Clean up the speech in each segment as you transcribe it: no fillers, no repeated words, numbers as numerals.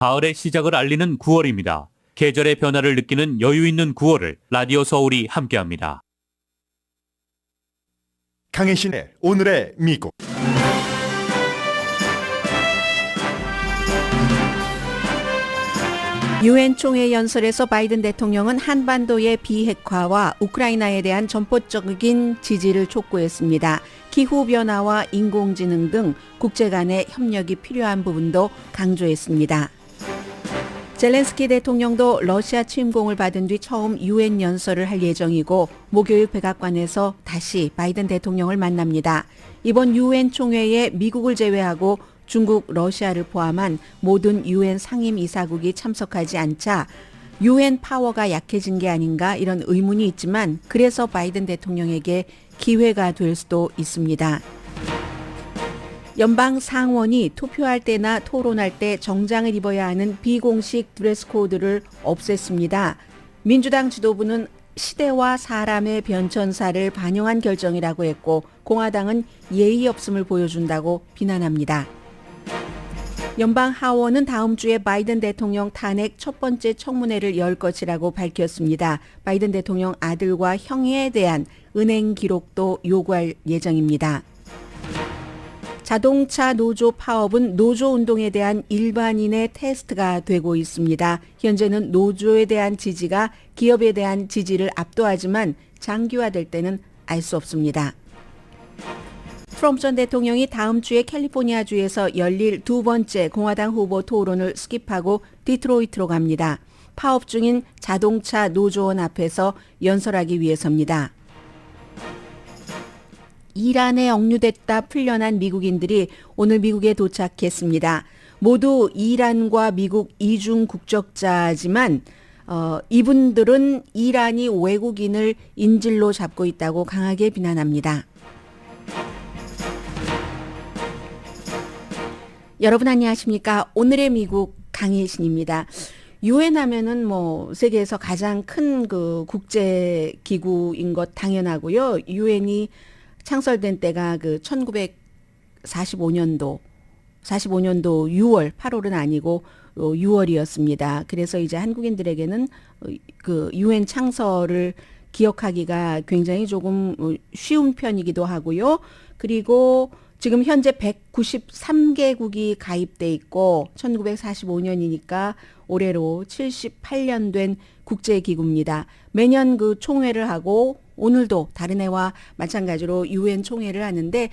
가을의 시작을 알리는 9월입니다. 계절의 변화를 느끼는 여유 있는 9월을 라디오 서울이 함께합니다. 강혜신의 오늘의 미국. 유엔 총회 연설에서 바이든 대통령은 한반도의 비핵화와 우크라이나에 대한 전폭적인 지지를 촉구했습니다. 기후변화와 인공지능 등 국제 간의 협력이 필요한 부분도 강조했습니다. 젤렌스키 대통령도 러시아 침공을 받은 뒤 처음 유엔 연설을 할 예정이고 목요일 백악관에서 다시 바이든 대통령을 만납니다. 이번 유엔 총회에 미국을 제외하고 중국, 러시아를 포함한 모든 유엔 상임이사국이 참석하지 않자 유엔 파워가 약해진 게 아닌가 이런 의문이 있지만 그래서 바이든 대통령에게 기회가 될 수도 있습니다. 연방 상원이 투표할 때나 토론할 때 정장을 입어야 하는 비공식 드레스 코드를 없앴습니다. 민주당 지도부는 시대와 사람의 변천사를 반영한 결정이라고 했고 공화당은 예의 없음을 보여준다고 비난합니다. 연방 하원은 다음 주에 바이든 대통령 탄핵 첫 번째 청문회를 열 것이라고 밝혔습니다. 바이든 대통령 아들과 형에 대한 은행 기록도 요구할 예정입니다. 자동차 노조 파업은 노조 운동에 대한 일반인의 테스트가 되고 있습니다. 현재는 노조에 대한 지지가 기업에 대한 지지를 압도하지만 장기화될 때는 알 수 없습니다. 트럼프 전 대통령이 다음 주에 캘리포니아주에서 열릴 두 번째 공화당 후보 토론을 스킵하고 디트로이트로 갑니다. 파업 중인 자동차 노조원 앞에서 연설하기 위해서입니다. 이란에 억류됐다 풀려난 미국인들이 오늘 미국에 도착했습니다. 모두 이란과 미국 이중 국적자지만 이분들은 이란이 외국인을 인질로 잡고 있다고 강하게 비난합니다. 여러분 안녕하십니까? 오늘의 미국 강혜신입니다. 유엔 하면은 세계에서 가장 큰 그 국제 기구인 것 당연하고요. 유엔이 창설된 때가 그 1945년도 6월 8월은 아니고 6월이었습니다. 그래서 이제 한국인들에게는 그 유엔 창설을 기억하기가 굉장히 조금 쉬운 편이기도 하고요. 그리고 지금 현재 193개국이 가입돼 있고 1945년이니까 올해로 78년 된 국제기구입니다. 매년 그 총회를 하고 오늘도 다른 해와 마찬가지로 유엔 총회를 하는데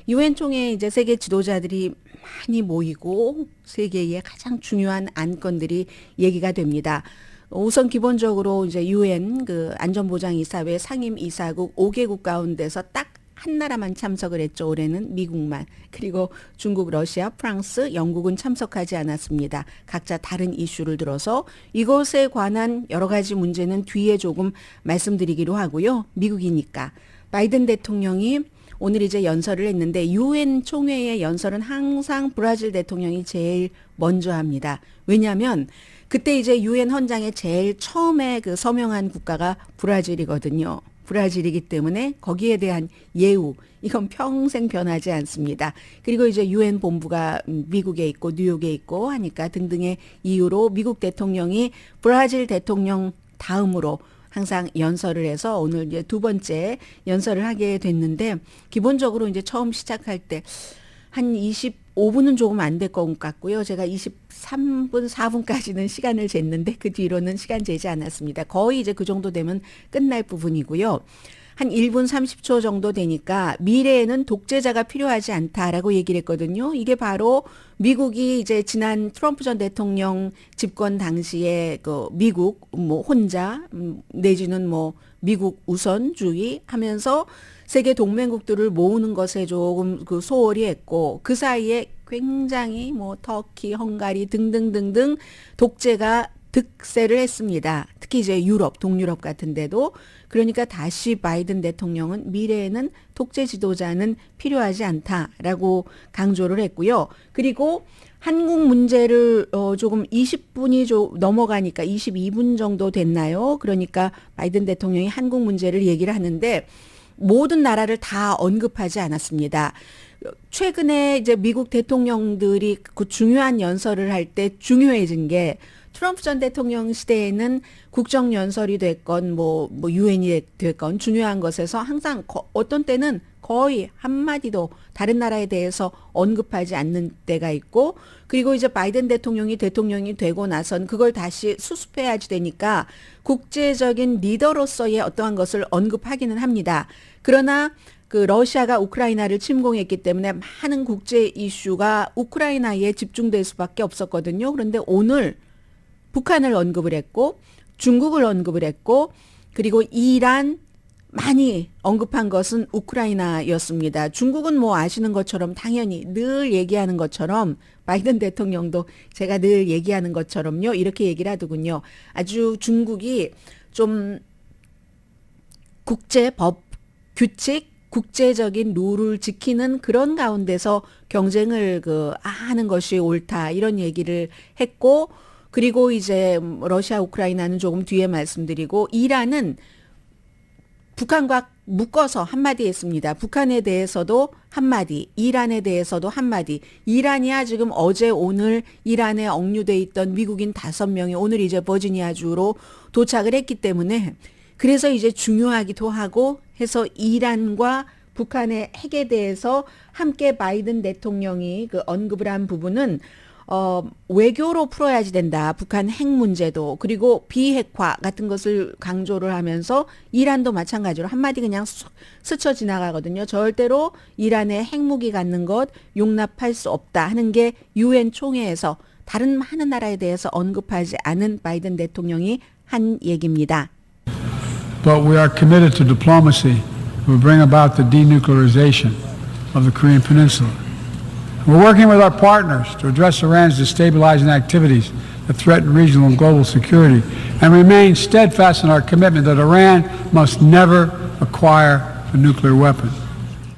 유엔 총회에 이제 세계 지도자들이 많이 모이고 세계의 가장 중요한 안건들이 얘기가 됩니다. 우선 기본적으로 이제 유엔 그 안전보장이사회 상임이사국 5개국 가운데서 딱 한 나라만 참석을 했죠. 올해는 미국만. 그리고 중국, 러시아, 프랑스, 영국은 참석하지 않았습니다. 각자 다른 이슈를 들어서 이것에 관한 여러 가지 문제는 뒤에 조금 말씀드리기로 하고요. 미국이니까. 바이든 대통령이 오늘 이제 연설을 했는데 유엔 총회의 연설은 항상 브라질 대통령이 제일 먼저 합니다. 왜냐하면 그때 이제 유엔 헌장에 제일 처음에 그 서명한 국가가 브라질이거든요. 브라질이기 때문에 거기에 대한 예우 이건 평생 변하지 않습니다. 그리고 이제 유엔 본부가 미국에 있고 뉴욕에 있고 하니까 등등의 이유로 미국 대통령이 브라질 대통령 다음으로 항상 연설을 해서 오늘 이제 두 번째 연설을 하게 됐는데 기본적으로 이제 처음 시작할 때 한 25분은 조금 안 될 것 같고요. 제가 23분, 4분까지는 시간을 쟀는데 그 뒤로는 시간 재지 않았습니다. 거의 이제 그 정도 되면 끝날 부분이고요. 한 1분 30초 정도 되니까 미래에는 독재자가 필요하지 않다라고 얘기를 했거든요. 이게 바로 미국이 이제 지난 트럼프 전 대통령 집권 당시에 그 미국 혼자 내지는 미국 우선주의 하면서 세계 동맹국들을 모으는 것에 조금 그 소홀히 했고 그 사이에 굉장히 터키, 헝가리 등등등등 독재가 득세를 했습니다. 특히 이제 유럽, 동유럽 같은 데도. 그러니까 다시 바이든 대통령은 미래에는 독재 지도자는 필요하지 않다라고 강조를 했고요. 그리고 한국 문제를 조금 20분이 넘어가니까 22분 정도 됐나요? 그러니까 바이든 대통령이 한국 문제를 얘기를 하는데 모든 나라를 다 언급하지 않았습니다. 최근에 이제 미국 대통령들이 그 중요한 연설을 할 때 중요해진 게 트럼프 전 대통령 시대에는 국정연설이 됐건 뭐 유엔이 됐건 중요한 것에서 항상 어떤 때는 거의 한마디도 다른 나라에 대해서 언급하지 않는 때가 있고 그리고 이제 바이든 대통령이 되고 나선 그걸 다시 수습해야지 되니까 국제적인 리더로서의 어떠한 것을 언급하기는 합니다. 그러나 그 러시아가 우크라이나를 침공했기 때문에 많은 국제 이슈가 우크라이나에 집중될 수밖에 없었거든요. 그런데 오늘 북한을 언급을 했고 중국을 언급을 했고 그리고 이란 많이 언급한 것은 우크라이나였습니다. 중국은 뭐 아시는 것처럼 당연히 늘 얘기하는 것처럼 바이든 대통령도 제가 늘 얘기하는 것처럼요. 이렇게 얘기를 하더군요. 아주 중국이 좀 국제법 규칙 국제적인 룰을 지키는 그런 가운데서 경쟁을 하는 것이 옳다 이런 얘기를 했고 그리고 이제 러시아 우크라이나는 조금 뒤에 말씀드리고 이란은 북한과 묶어서 한마디 했습니다. 북한에 대해서도 한마디, 이란에 대해서도 한마디. 이란이야 지금 어제 오늘 이란에 억류돼 있던 미국인 5명이 오늘 이제 버지니아주로 도착을 했기 때문에 그래서 이제 중요하기도 하고 해서 이란과 북한의 핵에 대해서 함께 바이든 대통령이 그 언급을 한 부분은 외교로 풀어야지 된다. 북한 핵 문제도 그리고 비핵화 같은 것을 강조를 하면서 이란도 마찬가지로 한마디 그냥 스쳐 지나가거든요. 절대로 이란의 핵무기 갖는 것 용납할 수 없다 하는 게 유엔 총회에서 다른 많은 나라에 대해서 언급하지 않은 바이든 대통령이 한 얘기입니다. But we are committed to diplomacy to bring about the denuclearization of the Korean Peninsula. We're working with our partners to address Iran's destabilizing activities that threaten regional and global security and remain steadfast in our commitment that Iran must never acquire a nuclear weapon.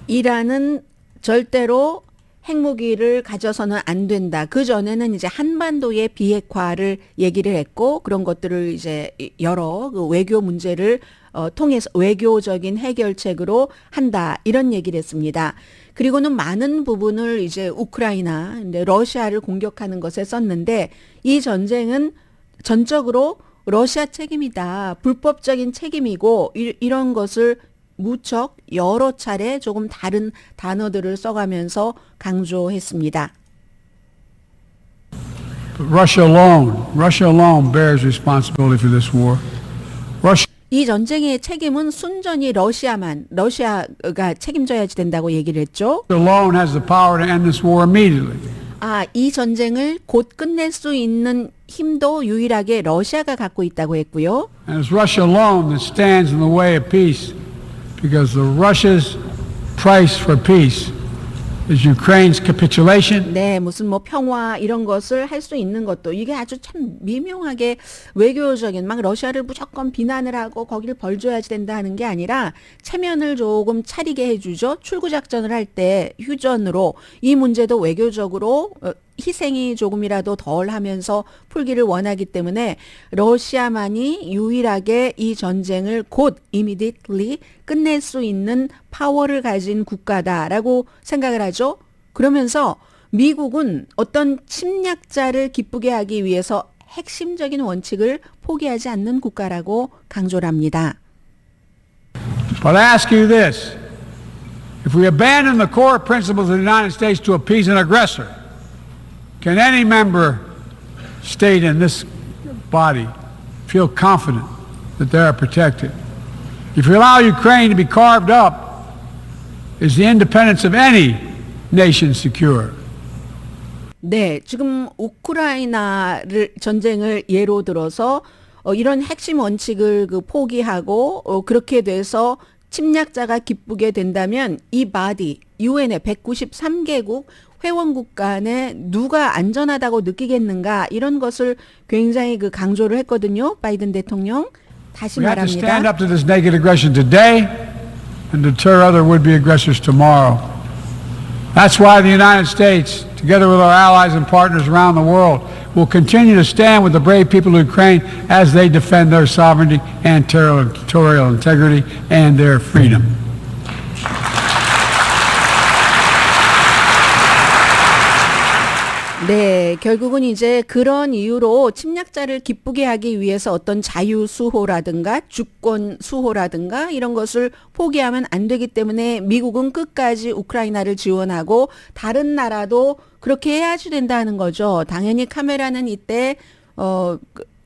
이란은 절대로 핵무기를 가져서는 안 된다. 그 전에는 이제 한반도의 비핵화를 얘기를 했고 그런 것들을 이제 여러 그 외교 문제를 통해서 외교적인 해결책으로 한다. 이런 얘기를 했습니다. 그리고는 많은 부분을 이제 우크라이나, 러시아를 공격하는 것에 썼는데 이 전쟁은 전적으로 러시아 책임이다. 불법적인 책임이고 이런 것을 무척 여러 차례 조금 다른 단어들을 써가면서 강조했습니다. Russia alone bears responsibility for this war. 이 전쟁의 책임은 순전히 러시아가 책임져야지 된다고 얘기를 했죠. Alone has the power to end this war immediately. 이 전쟁을 곧 끝낼 수 있는 힘도 유일하게 러시아가 갖고 있다고 했고요. And it's Russia alone that stands in the way of peace. Because Russia's price for peace is Ukraine's capitulation. 네, 무슨 뭐 평화 이런 것을 할 수 있는 것도 이게 아주 참 미묘하게 외교적인 막 러시아를 무조건 비난을 하고 거기를 벌줘야지 된다 하는 게 아니라 체면을 조금 차리게 해주죠. 출구작전을 할 때 휴전으로 이 문제도 외교적으로 희생이 조금이라도 덜 하면서 풀기를 원하기 때문에 러시아만이 유일하게 이 전쟁을 곧 immediately 끝낼 수 있는 파워를 가진 국가다라고 생각을 하죠. 그러면서 미국은 어떤 침략자를 기쁘게 하기 위해서 핵심적인 원칙을 포기하지 않는 국가라고 강조를 합니다. But I ask you this. If we abandon the core principles of the United States to appease an aggressor, can any member state in this body feel confident that they are protected? If you allow Ukraine to be carved up, is the independence of any nation secure? 네, 지금 우크라이나를 전쟁을 예로 들어서 이런 핵심 원칙을 포기하고 그렇게 돼서 침략자가 기쁘게 된다면 이 바디 유엔의 193개국 회원국 간에 누가 안전하다고 느끼겠는가 이런 것을 굉장히 강조를 했거든요. 바이든 대통령. 다시 We have to 말합니다. stand up to this naked aggression today and deter other would-be aggressors tomorrow. That's why the United States, together with our allies and partners around the world, will continue to stand with the brave people of Ukraine as they defend their sovereignty and territorial integrity and their freedom. 네, 결국은 이제 그런 이유로 침략자를 기쁘게 하기 위해서 어떤 자유 수호라든가 주권 수호라든가 이런 것을 포기하면 안 되기 때문에 미국은 끝까지 우크라이나를 지원하고 다른 나라도 그렇게 해야지 된다는 거죠. 당연히 카메라는 이때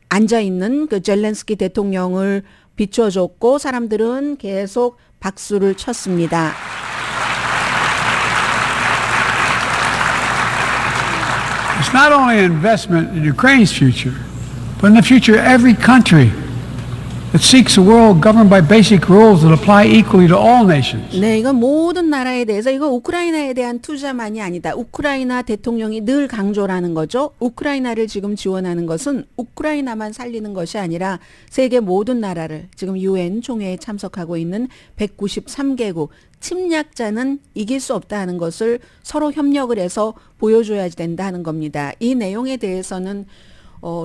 앉아 있는 그 젤렌스키 대통령을 비춰줬고 사람들은 계속 박수를 쳤습니다. It's not only an investment in Ukraine's future, but in the future of every country that seeks a world governed by basic rules that apply equally to all nations. 네, 이건 모든 나라에 대해서 이거 우크라이나에 대한 투자만이 아니다. 우크라이나 대통령이 늘 강조라는 거죠. 우크라이나를 지금 지원하는 것은 우크라이나만 살리는 것이 아니라 세계 모든 나라를 지금 유엔 총회에 참석하고 있는 193개국 침략자는 이길 수 없다 하는 것을 서로 협력을 해서 보여줘야 된다 하는 겁니다. 이 내용에 대해서는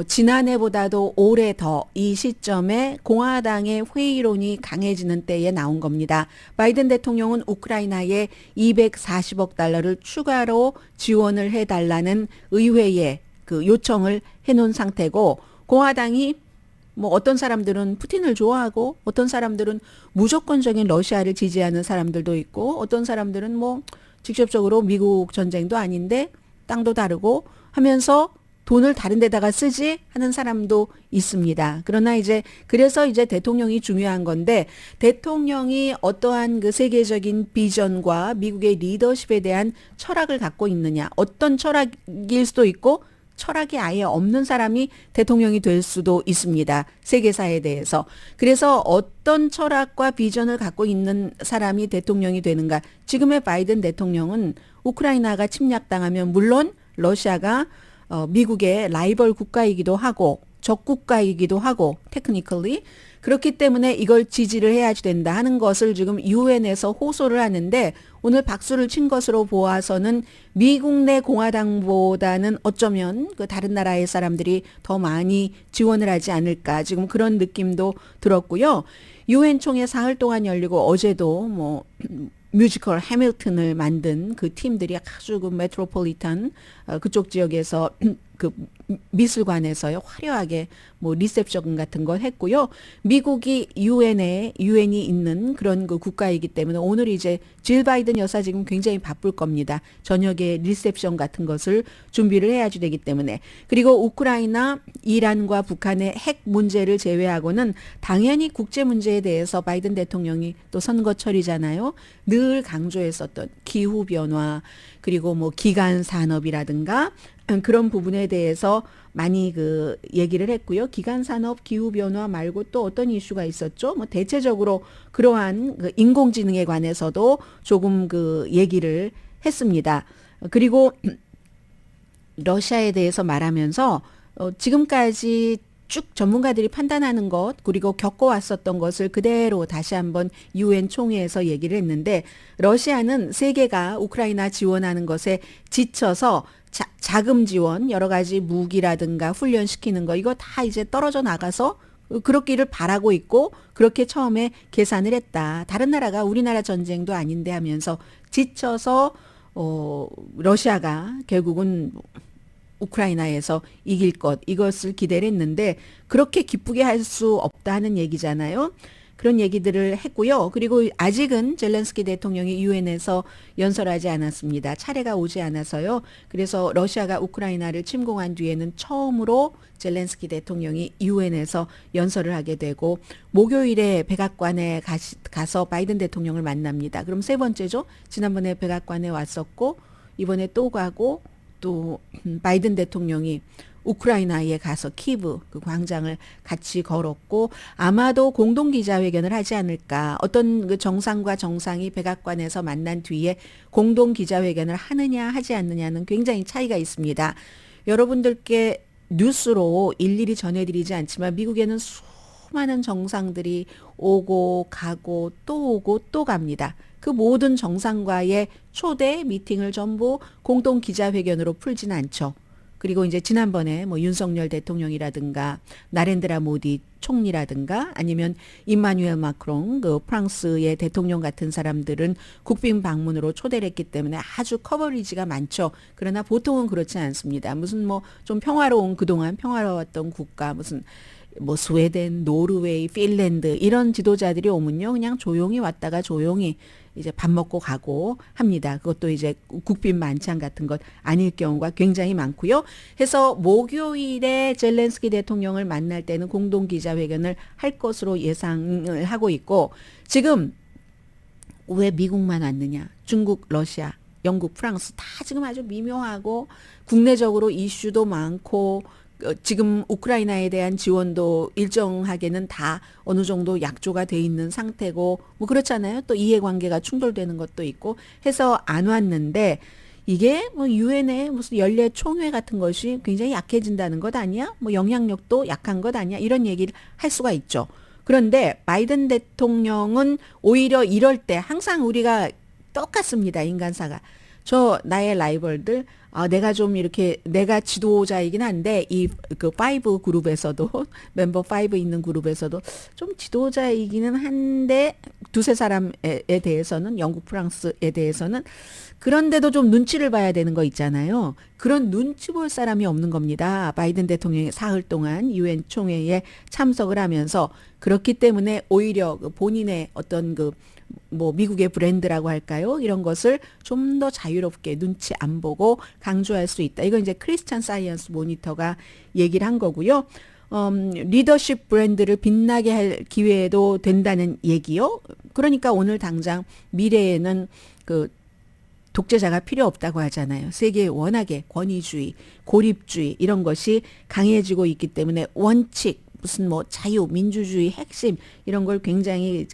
지난해보다도 올해 더 이 시점에 공화당의 회의론이 강해지는 때에 나온 겁니다. 바이든 대통령은 우크라이나에 240억 달러를 추가로 지원을 해달라는 의회에 그 요청을 해놓은 상태고 공화당이 뭐 어떤 사람들은 푸틴을 좋아하고 어떤 사람들은 무조건적인 러시아를 지지하는 사람들도 있고 어떤 사람들은 뭐 직접적으로 미국 전쟁도 아닌데 땅도 다르고 하면서 돈을 다른 데다가 쓰지 하는 사람도 있습니다. 그러나 이제 그래서 이제 대통령이 중요한 건데 대통령이 어떠한 그 세계적인 비전과 미국의 리더십에 대한 철학을 갖고 있느냐. 어떤 철학일 수도 있고 철학이 아예 없는 사람이 대통령이 될 수도 있습니다. 세계사에 대해서. 그래서 어떤 철학과 비전을 갖고 있는 사람이 대통령이 되는가. 지금의 바이든 대통령은 우크라이나가 침략당하면 물론 러시아가 미국의 라이벌 국가이기도 하고 적국가이기도 하고 테크니컬리 그렇기 때문에 이걸 지지를 해야지 된다 하는 것을 지금 유엔에서 호소를 하는데 오늘 박수를 친 것으로 보아서는 미국 내 공화당보다는 어쩌면 그 다른 나라의 사람들이 더 많이 지원을 하지 않을까 지금 그런 느낌도 들었고요. 유엔 총회 사흘 동안 열리고 어제도 뭐 뮤지컬 해밀턴을 만든 그 팀들이 아주 그 메트로폴리탄 그쪽 지역에서 그 미술관에서요 화려하게 뭐 리셉션 같은 걸 했고요. 미국이 유엔이 있는 그런 그 국가이기 때문에 오늘 이제 질 바이든 여사 지금 굉장히 바쁠 겁니다. 저녁에 리셉션 같은 것을 준비를 해야지 되기 때문에 그리고 우크라이나, 이란과 북한의 핵 문제를 제외하고는 당연히 국제 문제에 대해서 바이든 대통령이 또 선거철이잖아요. 늘 강조했었던 기후 변화 그리고 뭐 기간 산업이라든가 그런 부분에 대해서 많이 그 얘기를 했고요. 기간 산업, 기후 변화 말고 또 어떤 이슈가 있었죠? 뭐 대체적으로 그러한 그 인공지능에 관해서도 조금 그 얘기를 했습니다. 그리고 러시아에 대해서 말하면서 지금까지 쭉 전문가들이 판단하는 것 그리고 겪어왔었던 것을 그대로 다시 한번 유엔 총회에서 얘기를 했는데 러시아는 세계가 우크라이나 지원하는 것에 지쳐서 자금 지원 여러 가지 무기라든가 훈련시키는 거 이거 다 이제 떨어져 나가서 그렇기를 바라고 있고 그렇게 처음에 계산을 했다. 다른 나라가 우리나라 전쟁도 아닌데 하면서 지쳐서 러시아가 결국은 우크라이나에서 이길 것 이것을 기대를 했는데 그렇게 기쁘게 할 수 없다는 얘기잖아요. 그런 얘기들을 했고요. 그리고 아직은 젤렌스키 대통령이 유엔에서 연설하지 않았습니다. 차례가 오지 않아서요. 그래서 러시아가 우크라이나를 침공한 뒤에는 처음으로 젤렌스키 대통령이 유엔에서 연설을 하게 되고 목요일에 백악관에 가서 바이든 대통령을 만납니다. 그럼 세 번째죠. 지난번에 백악관에 왔었고 이번에 또 가고 또 바이든 대통령이 우크라이나에 가서 키브 그 광장을 같이 걸었고 아마도 공동 기자회견을 하지 않을까. 어떤 그 정상과 정상이 백악관에서 만난 뒤에 공동 기자회견을 하느냐 하지 않느냐는 굉장히 차이가 있습니다. 여러분들께 뉴스로 일일이 전해드리지 않지만 미국에는 수많은 정상들이 오고 가고 또 갑니다. 그 모든 정상과의 초대 미팅을 전부 공동 기자회견으로 풀지는 않죠. 그리고 이제 지난번에 뭐 윤석열 대통령이라든가 나렌드라 모디 총리라든가 아니면 임마누엘 마크롱 그 프랑스의 대통령 같은 사람들은 국빈 방문으로 초대를 했기 때문에 아주 커버리지가 많죠. 그러나 보통은 그렇지 않습니다. 무슨 뭐 좀 평화로운 그동안 평화로웠던 국가 무슨 뭐 스웨덴, 노르웨이, 핀란드 이런 지도자들이 오면요. 그냥 조용히 왔다가 조용히 이제 밥 먹고 가고 합니다. 그것도 이제 국빈 만찬 같은 것 아닐 경우가 굉장히 많고요. 해서 목요일에 젤렌스키 대통령을 만날 때는 공동 기자회견을 할 것으로 예상을 하고 있고 지금 왜 미국만 왔느냐? 중국, 러시아, 영국, 프랑스 다 지금 아주 미묘하고 국내적으로 이슈도 많고 지금 우크라이나에 대한 지원도 일정하게는 다 어느 정도 약조가 돼 있는 상태고 뭐 그렇잖아요. 또 이해관계가 충돌되는 것도 있고 해서 안 왔는데 이게 뭐 유엔의 무슨 연례 총회 같은 것이 굉장히 약해진다는 것 아니야? 뭐 영향력도 약한 것 아니야? 이런 얘기를 할 수가 있죠. 그런데 바이든 대통령은 오히려 이럴 때 항상 우리가 똑같습니다. 인간사가. 나의 라이벌들 내가 좀 이렇게 내가 지도자이긴 한데 이 그 5 그룹에서도 멤버 5 있는 그룹에서도 좀 지도자이기는 한데 두세 사람에 대해서는 영국 프랑스에 대해서는 그런데도 좀 눈치를 봐야 되는 거 있잖아요. 그런 눈치 볼 사람이 없는 겁니다. 바이든 대통령이 사흘 동안 유엔 총회에 참석을 하면서 그렇기 때문에 오히려 본인의 어떤 뭐 미국의 브랜드라고 할까요? 이런 것을 좀 더 자유롭게 눈치 안 보고 강조할 수 있다. 이건 이제 크리스찬 사이언스 모니터가 얘기를 한 거고요. 리더십 브랜드를 빛나게 할 기회도 된다는 얘기요. 그러니까 오늘 당장 미래에는 독재자가 필요 없다고 하잖아요. 세계에 워낙에 권위주의, 고립주의 이런 것이 강해지고 있기 때문에 원칙, 무슨 뭐 자유, 민주주의 핵심 이런 걸 굉장히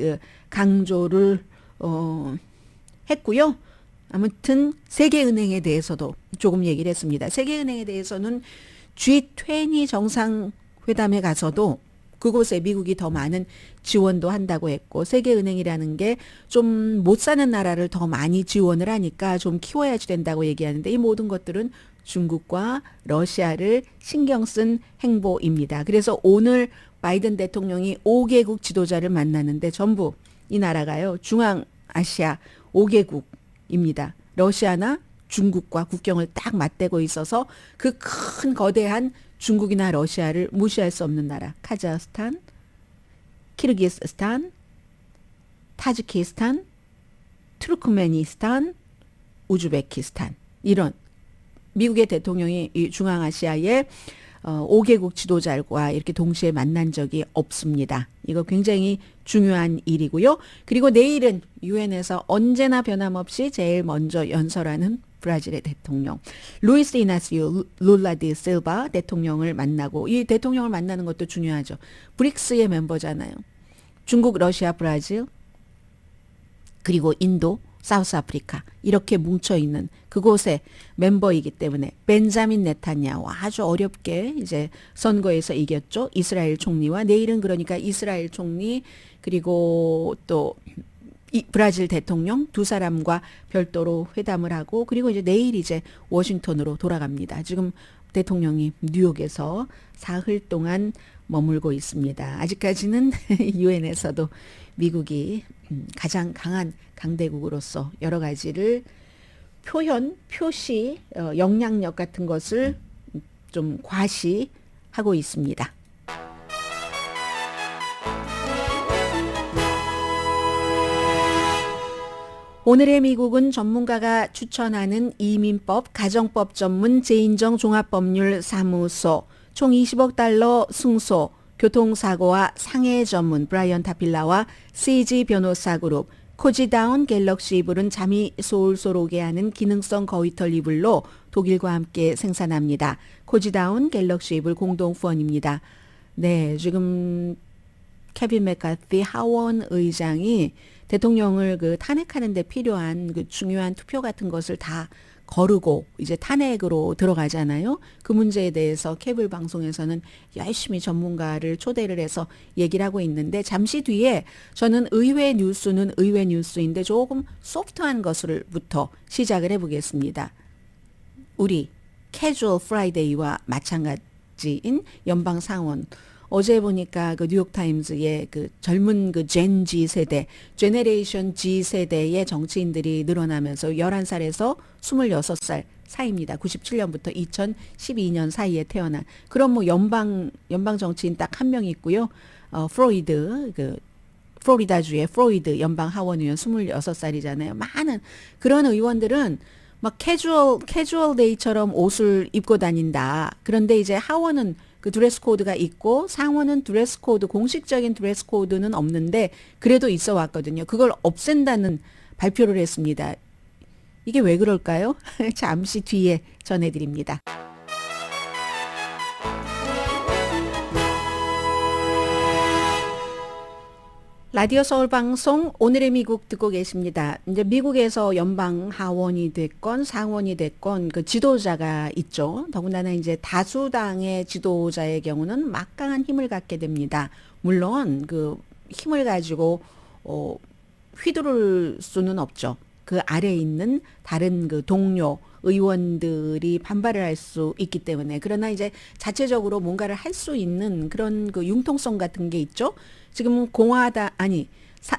강조를 했고요. 아무튼 세계은행에 대해서도 조금 얘기를 했습니다. 세계은행에 대해서는 G20 정상회담에 가서도 그곳에 미국이 더 많은 지원도 한다고 했고 세계은행이라는 게 좀 못 사는 나라를 더 많이 지원을 하니까 좀 키워야지 된다고 얘기하는데 이 모든 것들은 중국과 러시아를 신경 쓴 행보입니다. 그래서 오늘 바이든 대통령이 5개국 지도자를 만나는데 전부 이 나라가요. 중앙아시아 5개국입니다. 러시아나 중국과 국경을 딱 맞대고 있어서 그 큰 거대한 중국이나 러시아를 무시할 수 없는 나라. 카자흐스탄, 키르기스스탄, 타지키스탄, 투르크메니스탄, 우즈베키스탄 이런 미국의 대통령이 이 중앙아시아의 5개국 지도자와 이렇게 동시에 만난 적이 없습니다. 이거 굉장히 중요한 일이고요. 그리고 내일은 유엔에서 언제나 변함없이 제일 먼저 연설하는 브라질의 대통령 루이스 이나시오 룰라 디 실바 대통령을 만나고 이 대통령을 만나는 것도 중요하죠. 브릭스의 멤버잖아요. 중국, 러시아, 브라질 그리고 인도, 사우스아프리카 이렇게 뭉쳐있는 그곳의 멤버이기 때문에 벤자민 네타냐후 아주 어렵게 이제 선거에서 이겼죠. 이스라엘 총리와 내일은 그러니까 이스라엘 총리 그리고 또 브라질 대통령 두 사람과 별도로 회담을 하고 그리고 이제 내일 이제 워싱턴으로 돌아갑니다. 지금 대통령이 뉴욕에서 사흘 동안 머물고 있습니다. 아직까지는 유엔에서도 미국이 가장 강한 강대국으로서 여러 가지를 표시, 영향력 같은 것을 좀 과시하고 있습니다. 오늘의 미국은 전문가가 추천하는 이민법, 가정법 전문 제인정 종합법률사무소, 총 20억 달러 승소, 교통사고와 상해 전문 브라이언 타필라와 CG 변호사 그룹, 코지다운 갤럭시 이불은 잠이 솔솔 오게 하는 기능성 거위털 이불로 독일과 함께 생산합니다. 코지다운 갤럭시 이불 공동 후원입니다. 네, 지금 케빈 맥카티 하원 의장이 대통령을 탄핵하는 데 필요한 중요한 투표 같은 것을 다 거르고 이제 탄핵으로 들어가잖아요. 그 문제에 대해서 케이블 방송에서는 열심히 전문가를 초대를 해서 얘기를 하고 있는데 잠시 뒤에 저는 의회 뉴스는 의회 뉴스인데 조금 소프트한 것을부터 시작을 해보겠습니다. 우리 캐주얼 프라이데이와 마찬가지인 연방 상원. 어제 보니까 그 뉴욕 타임즈의 그 젊은 그 젠 Z 세대, 제네레이션 Z 세대의 정치인들이 늘어나면서 11살에서 26살 사이입니다. 97년부터 2012년 사이에 태어난 그런 뭐 연방 정치인 딱 한 명 있고요. 프로이드 그 플로리다주의 프로이드 연방 하원 의원 26살이잖아요. 많은 그런 의원들은 막 캐주얼 데이처럼 옷을 입고 다닌다. 그런데 이제 하원은 그 드레스 코드가 있고 상원은 드레스 코드 공식적인 드레스 코드는 없는데 그래도 있어 왔거든요. 그걸 없앤다는 발표를 했습니다. 이게 왜 그럴까요? 잠시 뒤에 전해드립니다. 라디오 서울 방송 오늘의 미국 듣고 계십니다. 이제 미국에서 연방 하원이 됐건 상원이 됐건 그 지도자가 있죠. 더군다나 이제 다수당의 지도자의 경우는 막강한 힘을 갖게 됩니다. 물론 그 힘을 가지고 휘두를 수는 없죠. 그 아래에 있는 다른 그 동료 의원들이 반발을 할 수 있기 때문에 그러나 이제 자체적으로 뭔가를 할 수 있는 그런 그 융통성 같은 게 있죠. 지금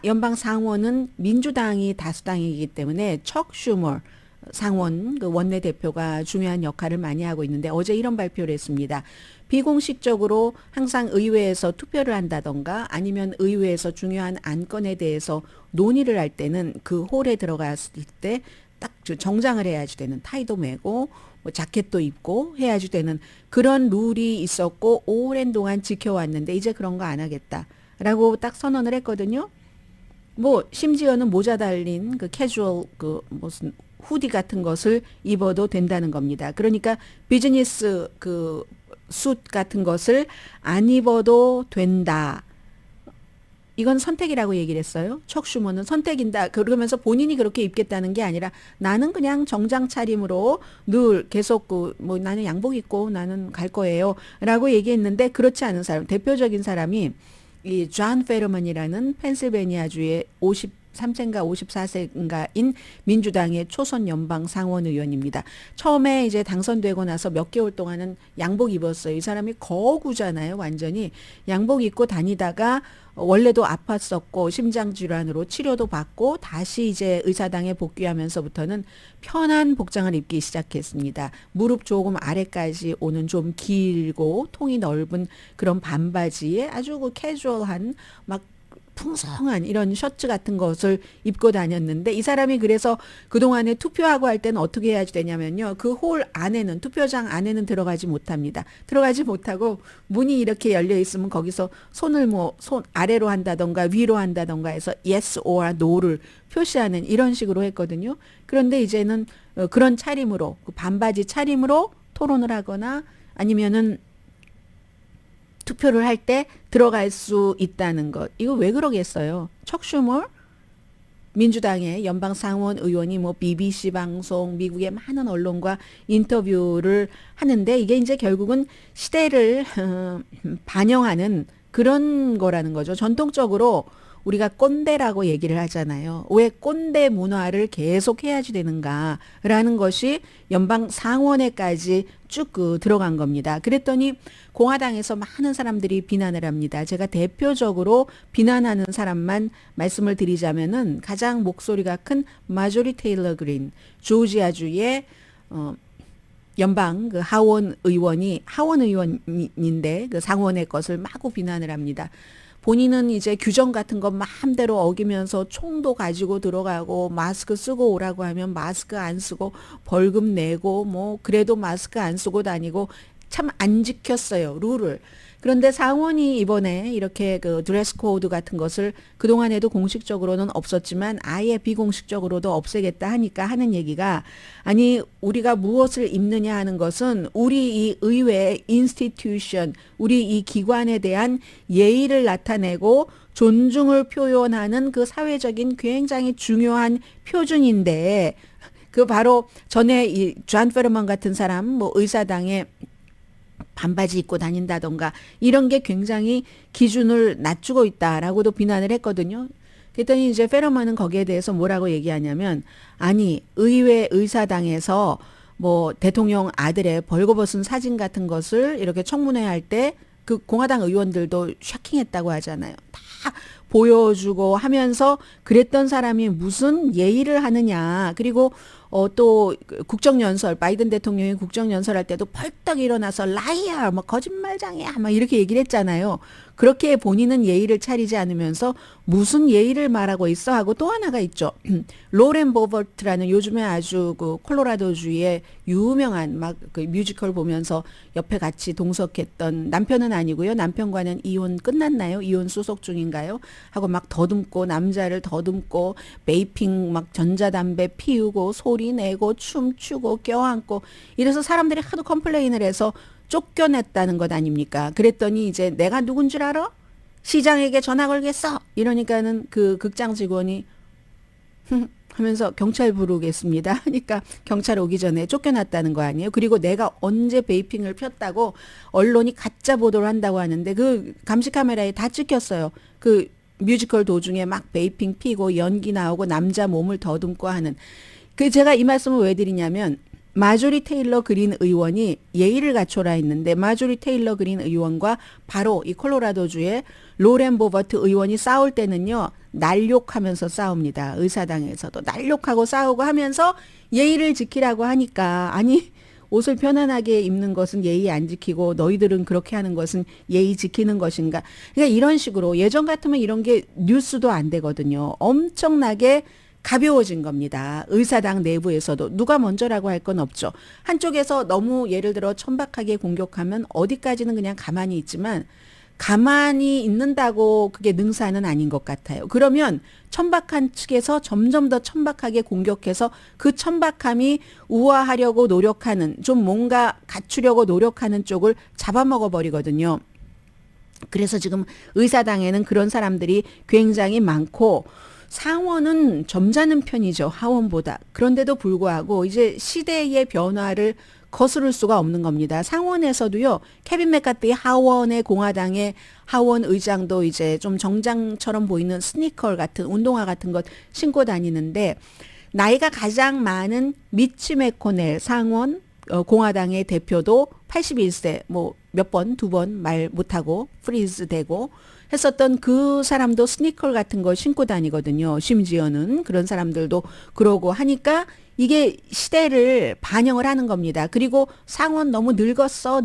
연방 상원은 민주당이 다수당이기 때문에 척 슈머 상원 그 원내대표가 중요한 역할을 많이 하고 있는데 어제 이런 발표를 했습니다. 비공식적으로 항상 의회에서 투표를 한다던가 아니면 의회에서 중요한 안건에 대해서 논의를 할 때는 그 홀에 들어갔을 때 딱 정장을 해야지 되는 타이도 메고 뭐 자켓도 입고 해야지 되는 그런 룰이 있었고 오랜 동안 지켜왔는데 이제 그런 거 안 하겠다라고 딱 선언을 했거든요. 뭐 심지어는 모자 달린 그 캐주얼 그 무슨 후디 같은 것을 입어도 된다는 겁니다. 그러니까 비즈니스 그 숫 같은 것을 안 입어도 된다. 이건 선택이라고 얘기를 했어요. 척 슈머는 선택인다. 그러면서 본인이 그렇게 입겠다는 게 아니라 나는 그냥 정장 차림으로 늘 계속 뭐 나는 양복 입고 나는 갈 거예요. 라고 얘기했는데 그렇지 않은 사람, 대표적인 사람이 이 존 페러먼이라는 펜실베니아주의 53세인가 54세인가인 민주당의 초선 연방 상원 의원입니다. 처음에 이제 당선되고 나서 몇 개월 동안은 양복 입었어요. 이 사람이 거구잖아요. 완전히 양복 입고 다니다가 원래도 아팠었고 심장질환으로 치료도 받고 다시 이제 의사당에 복귀하면서부터는 편한 복장을 입기 시작했습니다. 무릎 조금 아래까지 오는 좀 길고 통이 넓은 그런 반바지에 아주 그 캐주얼한 막 풍성한 이런 셔츠 같은 것을 입고 다녔는데 이 사람이 그래서 그동안에 투표하고 할 때는 어떻게 해야지 되냐면요. 그 홀 안에는 투표장 안에는 들어가지 못합니다. 들어가지 못하고 문이 이렇게 열려 있으면 거기서 손을 손 아래로 한다던가 위로 한다던가 해서 yes or no를 표시하는 이런 식으로 했거든요. 그런데 이제는 그런 차림으로 그 반바지 차림으로 토론을 하거나 아니면은 투표를 할 때 들어갈 수 있다는 것. 이거 왜 그러겠어요? 척 슈머 민주당의 연방 상원 의원이 뭐 BBC 방송, 미국의 많은 언론과 인터뷰를 하는데 이게 이제 결국은 시대를 반영하는 그런 거라는 거죠. 전통적으로 우리가 꼰대라고 얘기를 하잖아요. 왜 꼰대 문화를 계속 해야지 되는가라는 것이 연방 상원에까지 쭉 들어간 겁니다. 그랬더니 공화당에서 많은 사람들이 비난을 합니다. 제가 대표적으로 비난하는 사람만 말씀을 드리자면은 가장 목소리가 큰 마조리 테일러 그린, 조지아주의 연방 그 하원 의원인데 그 상원의 것을 마구 비난을 합니다. 본인은 이제 규정 같은 거 마음대로 어기면서 총도 가지고 들어가고 마스크 쓰고 오라고 하면 마스크 안 쓰고 벌금 내고 뭐 그래도 마스크 안 쓰고 다니고 참 안 지켰어요, 룰을. 그런데 상원이 이번에 이렇게 그 드레스 코드 같은 것을 그동안에도 공식적으로는 없었지만 아예 비공식적으로도 없애겠다 하니까 하는 얘기가 아니 우리가 무엇을 입느냐 하는 것은 우리 이 의회 인스티튜션 우리 이 기관에 대한 예의를 나타내고 존중을 표현하는 그 사회적인 굉장히 중요한 표준인데 그 바로 전에 이 존 페러먼 같은 사람 뭐 의사당의 반바지 입고 다닌다던가 이런 게 굉장히 기준을 낮추고 있다라고도 비난을 했거든요. 그랬더니 이제 페러먼은 거기에 대해서 뭐라고 얘기하냐면 아니 의회 의사당에서 뭐 대통령 아들의 벌거벗은 사진 같은 것을 이렇게 청문회 할 때 그 공화당 의원들도 샤킹했다고 하잖아요. 다 보여주고 하면서 그랬던 사람이 무슨 예의를 하느냐. 그리고 또 국정연설, 바이든 대통령이 국정연설할 때도 벌떡 일어나서 라이어, 뭐 거짓말장이야, 막 이렇게 얘기를 했잖아요. 그렇게 본인은 예의를 차리지 않으면서 무슨 예의를 말하고 있어 하고 또 하나가 있죠. 로렌 보버트라는 요즘에 아주 그 콜로라도주의 유명한 막 그 뮤지컬 보면서 옆에 같이 동석했던 남편은 아니고요. 남편과는 이혼 끝났나요? 이혼 소속 중인가요? 하고 막 더듬고 남자를 더듬고 베이핑 막 전자담배 피우고 소리 내고 춤추고 껴안고 이래서 사람들이 하도 컴플레인을 해서 쫓겨냈다는 것 아닙니까? 그랬더니 이제 내가 누군 줄 알아? 시장에게 전화 걸겠어. 이러니까는 그 극장 직원이 하면서 경찰 부르겠습니다. 하니까 경찰 오기 전에 쫓겨났다는 거 아니에요? 그리고 내가 언제 베이핑을 폈다고 언론이 가짜 보도를 한다고 하는데 그 감시 카메라에 다 찍혔어요. 그 뮤지컬 도중에 막 베이핑 피고 연기 나오고 남자 몸을 더듬고 하는. 그 제가 이 말씀을 왜 드리냐면 마조리 테일러 그린 의원이 예의를 갖춰라 했는데 마조리 테일러 그린 의원과 바로 이 콜로라도주의 로렌 보버트 의원이 싸울 때는요. 날욕하면서 싸웁니다. 의사당에서도 날욕하고 싸우고 하면서 예의를 지키라고 하니까 아니 옷을 편안하게 입는 것은 예의 안 지키고 너희들은 그렇게 하는 것은 예의 지키는 것인가. 그러니까 이런 식으로 예전 같으면 이런 게 뉴스도 안 되거든요. 엄청나게 가벼워진 겁니다. 의사당 내부에서도 누가 먼저라고 할 건 없죠. 한쪽에서 너무 예를 들어 천박하게 공격하면 어디까지는 그냥 가만히 있지만 가만히 있는다고 그게 능사는 아닌 것 같아요. 그러면 천박한 측에서 점점 더 천박하게 공격해서 그 천박함이 우화하려고 노력하는 좀 뭔가 갖추려고 노력하는 쪽을 잡아먹어 버리거든요. 그래서 지금 의사당에는 그런 사람들이 굉장히 많고 상원은 점잖은 편이죠. 하원보다. 그런데도 불구하고 이제 시대의 변화를 거스를 수가 없는 겁니다. 상원에서도요. 케빈 맥카티 하원의 공화당의 하원 의장도 이제 좀 정장처럼 보이는 스니커 같은 운동화 같은 것 신고 다니는데 나이가 가장 많은 미치 매코넬 상원 공화당의 대표도 81세 뭐 몇 번, 두 번 말 못하고 프리즈 되고 했었던 그 사람도 스니커 같은 거 신고 다니거든요. 심지어는 그런 사람들도 그러고 하니까 이게 시대를 반영을 하는 겁니다. 그리고 상원 너무 늙었어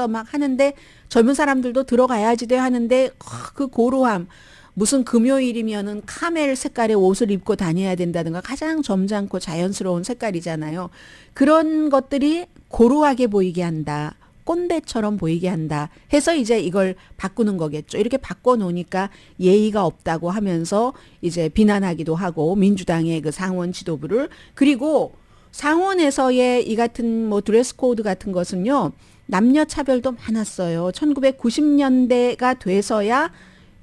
막 하는데 젊은 사람들도 들어가야지 돼 하는데 그 고루함 무슨 금요일이면은 카멜 색깔의 옷을 입고 다녀야 된다든가 가장 점잖고 자연스러운 색깔이잖아요. 그런 것들이 고루하게 보이게 한다. 꼰대처럼 보이게 한다 해서 이제 이걸 바꾸는 거겠죠. 이렇게 바꿔놓으니까 예의가 없다고 하면서 이제 비난하기도 하고 민주당의 그 상원 지도부를 그리고 상원에서의 이 같은 뭐 드레스 코드 같은 것은요. 남녀 차별도 많았어요. 1990년대가 돼서야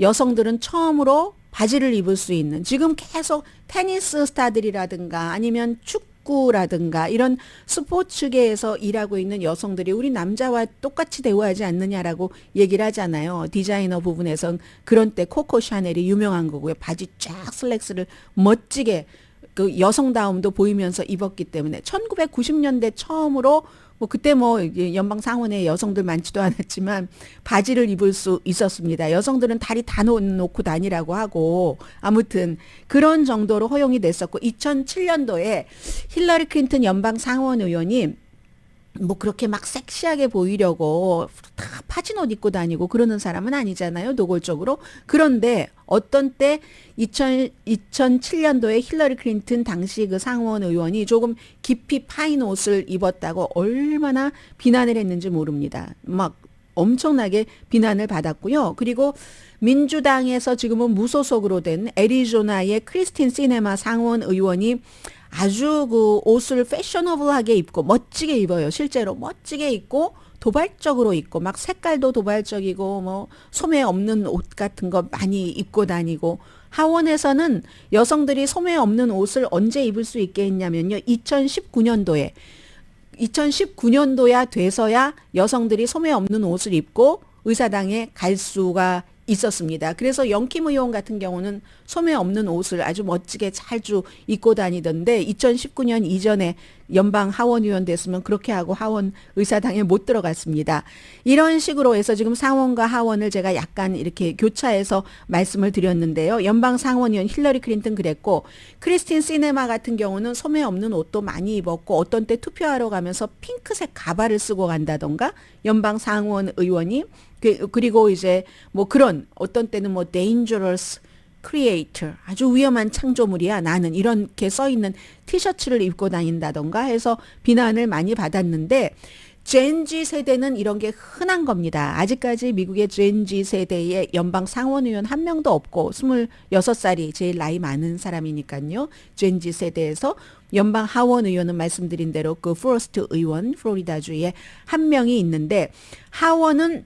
여성들은 처음으로 바지를 입을 수 있는 지금 계속 테니스 스타들이라든가 아니면 축구라든가 이런 스포츠계에서 일하고 있는 여성들이 우리 남자와 똑같이 대우하지 않느냐라고 얘기를 하잖아요. 디자이너 부분에선 그런 때 코코 샤넬이 유명한 거고요. 바지 쫙 슬랙스를 멋지게 그 여성다움도 보이면서 입었기 때문에 1990년대 처음으로 뭐 그때 뭐 연방 상원에 여성들 많지도 않았지만 바지를 입을 수 있었습니다. 여성들은 다리 다 놓고 다니라고 하고 아무튼 그런 정도로 허용이 됐었고 2007년도에 힐러리 클린턴 연방 상원 의원이 뭐 그렇게 막 섹시하게 보이려고 다 파진 옷 입고 다니고 그러는 사람은 아니잖아요. 노골적으로. 그런데 어떤 때 2007년도에 힐러리 클린턴 당시 그 상원 의원이 조금 깊이 파인 옷을 입었다고 얼마나 비난을 했는지 모릅니다. 막 엄청나게 비난을 받았고요. 그리고 민주당에서 지금은 무소속으로 된 애리조나의 크리스틴 시네마 상원 의원이 아주 그 옷을 패셔너블하게 입고 멋지게 입어요. 실제로 멋지게 입고 도발적으로 입고 막 색깔도 도발적이고 뭐 소매 없는 옷 같은 거 많이 입고 다니고 하원에서는 여성들이 소매 없는 옷을 언제 입을 수 있게 했냐면요. 2019년도야 돼서야 여성들이 소매 없는 옷을 입고 의사당에 갈 수가 있었습니다. 그래서 영킴 의원 같은 경우는 소매 없는 옷을 아주 멋지게 잘 입고 다니던데 2019년 이전에 연방 하원 의원 됐으면 그렇게 하고 하원 의사당에 못 들어갔습니다. 이런 식으로 해서 지금 상원과 하원을 제가 약간 이렇게 교차해서 말씀을 드렸는데요. 연방 상원 의원 힐러리 클린턴 그랬고 크리스틴 시네마 같은 경우는 소매 없는 옷도 많이 입었고 어떤 때 투표하러 가면서 핑크색 가발을 쓰고 간다던가 연방 상원 의원이 그리고 이제 뭐 그런 어떤 때는 뭐 dangerous creator 아주 위험한 창조물이야 나는 이렇게 써 있는 티셔츠를 입고 다닌다던가 해서 비난을 많이 받았는데 젠지 세대는 이런 게 흔한 겁니다. 아직까지 미국의 젠지 세대의 연방 상원의원 한 명도 없고 26살이 제일 나이 많은 사람이니까요. 젠지 세대에서 연방 하원 의원은 말씀드린 대로 그 프로스트 의원 플로리다주에 한 명이 있는데 하원은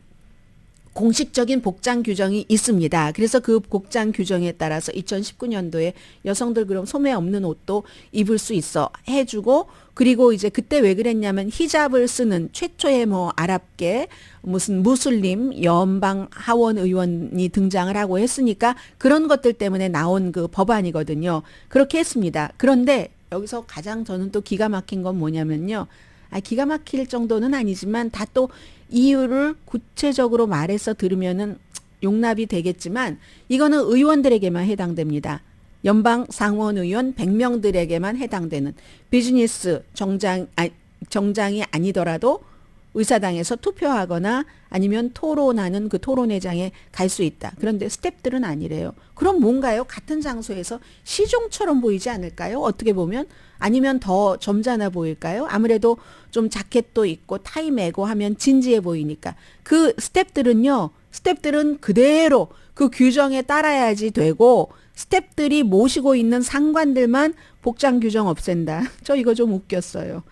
공식적인 복장 규정이 있습니다. 그래서 그 복장 규정에 따라서 2019년도에 여성들 그럼 소매 없는 옷도 입을 수 있어 해주고 그리고 이제 그때 왜 그랬냐면 히잡을 쓰는 최초의 뭐 아랍계 무슨 무슬림 연방 하원 의원이 등장을 하고 했으니까 그런 것들 때문에 나온 그 법안이거든요. 그렇게 했습니다. 그런데 여기서 가장 저는 또 기가 막힌 건 뭐냐면요. 기가 막힐 정도는 아니지만 다 또 이유를 구체적으로 말해서 들으면은 용납이 되겠지만 이거는 의원들에게만 해당됩니다. 연방 상원 의원 100명들에게만 해당되는 비즈니스 정장이 아니더라도 의사당에서 투표하거나 아니면 토론하는 그 토론회장에 갈 수 있다. 그런데 스태프들은 아니래요. 그럼 뭔가요? 같은 장소에서 시종처럼 보이지 않을까요? 어떻게 보면 아니면 더 점잖아 보일까요? 아무래도 좀 자켓도 입고 타이 매고 하면 진지해 보이니까. 그 스태프들은 그대로 그 규정에 따라야지 되고 스태프들이 모시고 있는 상관들만 복장 규정 없앤다. 저 이거 좀 웃겼어요.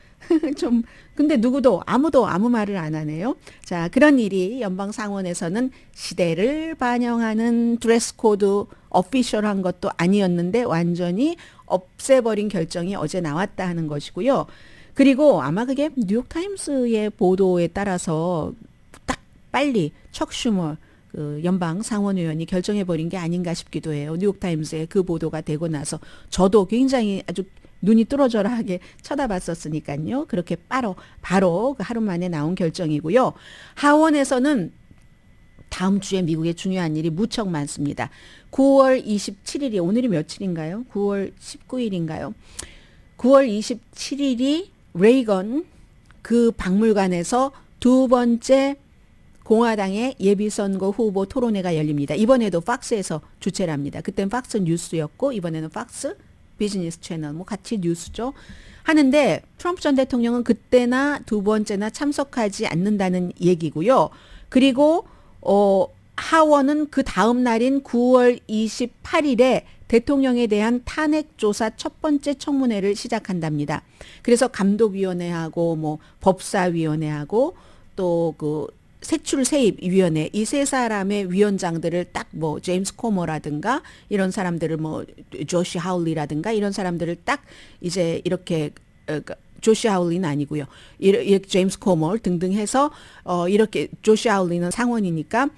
근데 아무도 아무 말을 안 하네요. 자, 그런 일이 연방 상원에서는 시대를 반영하는 드레스 코드 어피셜한 것도 아니었는데 완전히 없애버린 결정이 어제 나왔다 하는 것이고요. 그리고 아마 그게 뉴욕타임스의 보도에 따라서 딱 빨리 척 슈머 그 연방 상원의원이 결정해버린 게 아닌가 싶기도 해요. 뉴욕타임스의 그 보도가 되고 나서 저도 굉장히 아주 눈이 뚫어져라 하게 쳐다봤었으니까요. 그렇게 바로 하루 만에 나온 결정이고요. 하원에서는 다음 주에 미국의 중요한 일이 무척 많습니다. 9월 27일이 오늘이 며칠인가요? 9월 19일인가요? 9월 27일이 레이건 그 박물관에서 두 번째 공화당의 예비선거 후보 토론회가 열립니다. 이번에도 팍스에서 주최를 합니다. 그땐 팍스 뉴스였고 이번에는 팍스 비즈니스 채널 뭐 같이 뉴스죠. 하는데 트럼프 전 대통령은 그때나 두 번째나 참석하지 않는다는 얘기고요. 그리고 하원은 그 다음 날인 9월 28일에 대통령에 대한 탄핵조사 첫 번째 청문회를 시작한답니다. 그래서 감독위원회하고 뭐 법사위원회하고 또 그 세출세입위원회 이 세 사람의 위원장들을 딱 뭐 제임스 코머라든가 이런 사람들을 뭐 조시 하울리라든가 이런 사람들을 딱 이제 이렇게 조시 하울리는 아니고요. 이렇게 제임스 코머 등등 해서 이렇게 조시 하울리는 상원이니까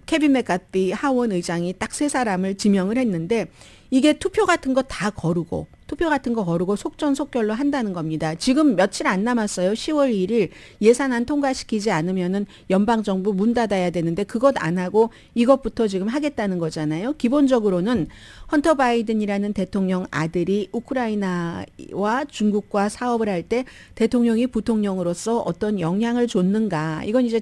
케빈 맥카티 하원 의장이 딱 세 사람을 지명을 했는데 이게 투표 같은 거 거르고 속전속결로 한다는 겁니다. 지금 며칠 안 남았어요. 10월 1일 예산안 통과시키지 않으면은 연방정부 문 닫아야 되는데 그것 안 하고 이것부터 지금 하겠다는 거잖아요. 기본적으로는 헌터 바이든이라는 대통령 아들이 우크라이나와 중국과 사업을 할 때 대통령이 부통령으로서 어떤 영향을 줬는가. 이건 이제